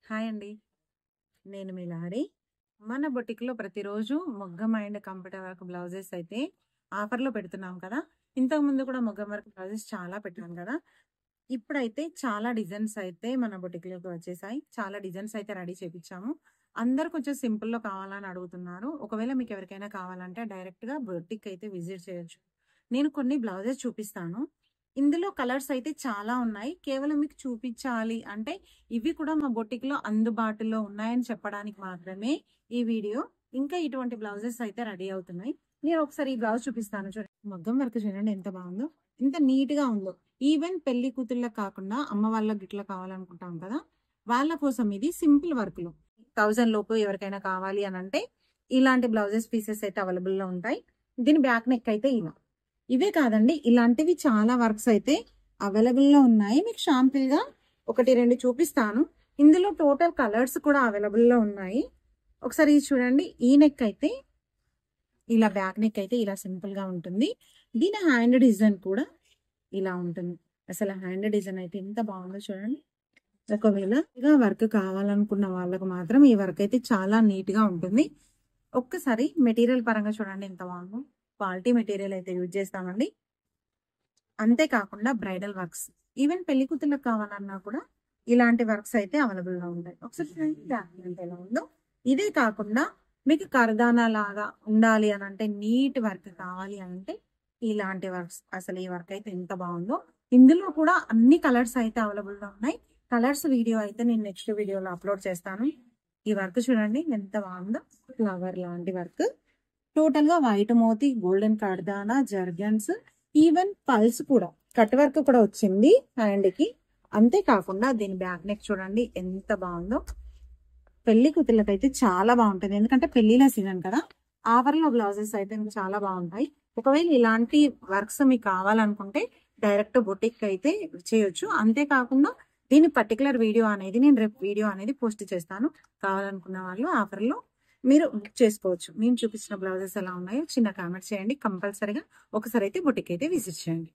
Hi అండి. నేను మీ లహరి. మన బొటిక్‌లో ప్రతిరోజు మొగ్గం అండ్ కంప్యూటర్ వర్క్ బ్లౌజెస్ అయితే ఆఫర్‌లో పెడుతున్నాం కదా! ఇంతకుముందు కూడా మొగ్గం వర్క్ బ్లౌజెస్ చాలా పెట్టాను కదా! ఇప్పుడైతే చాలా డిజైన్స్ అయితే మన బొటిక్‌లోకి వచ్చేసాయి. చాలా డిజైన్స్ అయితే రెడీ చేపిచ్చాము. అందరూ కొంచెం సింపుల్‌లో కావాలని అడుగుతున్నారు. ఒకవేళ మీకు ఎవరికైనా కావాలంటే డైరెక్ట్‌గా బొటిక్ అయితే విజిట్ చేయొచ్చు. నేను కొన్ని బ్లౌజెస్ చూపిస్తాను. ఇందులో కలర్స్ అయితే చాలా ఉన్నాయి. కేవలం మీకు చూపించాలి అంటే ఇవి కూడా మా బొటిక్‌లో అందుబాటులో ఉన్నాయని చెప్పడానికి మాత్రమే ఈ వీడియో. ఇంకా ఇటువంటి బ్లౌజెస్ అయితే రెడీ అవుతున్నాయి. నేను ఒకసారి ఈ బ్లౌజ్ చూపిస్తాను చూడండి. మగ్గం వర్క్ చూడండి ఎంత బాగుందో. ఎంత నీట్‌గా ఉందో. ఈవెన్ పెళ్లి కూతుళ్ళకి కాకుండా అమ్మ వాళ్ళకి గిట్లా కావాలనుకుంటాం కదా! వాళ్ళ కోసం ఇది సింపుల్ వర్క్‌లో 1000 లోపు ఎవరికైనా కావాలి అనంటే ఇలాంటి బ్లౌజెస్ పీసెస్ అయితే అవైలబుల్‌లో ఉంటాయి. దీని బ్యాక్ నెక్ అయితే ఇలా. ఇవే కాదండి ఇలాంటివి చాలా వర్క్స్ అయితే అవైలబుల్‌లో ఉన్నాయి. మీకు షాంపుల్‌గా 1, 2 చూపిస్తాను. ఇందులో టోటల్ కలర్స్ కూడా అవైలబుల్‌లో ఉన్నాయి. ఒకసారి ఇది చూడండి. ఈ నెక్ అయితే ఇలా బ్యాక్ నెక్ అయితే ఇలా సింపుల్‌గా ఉంటుంది. దీని హ్యాండ్ డిజైన్ కూడా ఇలా ఉంటుంది. అసలు హ్యాండ్ డిజైన్ అయితే ఎంత బాగుందో చూడండి. ఒకవేళ వర్క్ కావాలనుకున్న వాళ్ళకు మాత్రం ఈ వర్క్ అయితే చాలా నీట్‌గా ఉంటుంది. ఒక్కసారి మెటీరియల్ పరంగా చూడండి ఎంత బాగుందో. క్వాలిటీ మెటీరియల్ అయితే యూజ్ చేస్తామండి. అంతేకాకుండా బ్రైడల్ వర్క్స్ ఈవెన్ పెళ్లి కూతుళ్ళకి కావాలన్నా కూడా ఇలాంటి వర్క్స్ అయితే అవైలబుల్‌గా ఉంటాయి. ఒకసారి చూడండి బ్యాక్ ఎంత ఎలా ఉందో. ఇదే కాకుండా మీకు కర్దానా లాగా ఉండాలి అనంటే నీట్ వర్క్ కావాలి అనంటే ఇలాంటి వర్క్స్ అసలు ఈ వర్క్ అయితే ఎంత బాగుందో. ఇందులో కూడా అన్ని కలర్స్ అయితే అవైలబుల్‌గా ఉన్నాయి. కలర్స్ వీడియో అయితే నేను నెక్స్ట్ వీడియోలో అప్లోడ్ చేస్తాను. ఈ వర్క్ చూడండి ఎంత బాగుందో. ఫ్లవర్ లాంటి వర్క్. టోటల్ గా వైట్ మోతీ, గోల్డెన్ కర్దానా, జర్గన్స్, ఈవెన్ పల్స్ కూడా కట్ వర్క్ కూడా వచ్చింది హ్యాండ్ కి. అంతేకాకుండా దీని బ్యాక్ నెక్ చూడండి ఎంత బాగుందో. పెళ్లి కూతుళ్ళకి అయితే చాలా బాగుంటుంది. ఎందుకంటే పెళ్లిల సీజన్ కదా! ఆఫర్లో బ్లౌజెస్ అయితే మీకు చాలా బాగుంటాయి. ఒకవేళ ఇలాంటి వర్క్స్ మీకు కావాలనుకుంటే డైరెక్ట్ బొటిక్ అయితే చేయొచ్చు. అంతేకాకుండా దీని పర్టికులర్ వీడియో అనేది నేను రేపు వీడియో అనేది పోస్ట్ చేస్తాను. కావాలనుకున్న వాళ్ళు ఆఫర్లో మీరు బుక్ చేసుకోవచ్చు. మేము చూపించిన బ్లౌజెస్ ఎలా ఉన్నాయో చిన్న కామెంట్ చేయండి. కంపల్సరీగా ఒకసారి అయితే బొటిక్ అయితే విజిట్ చేయండి.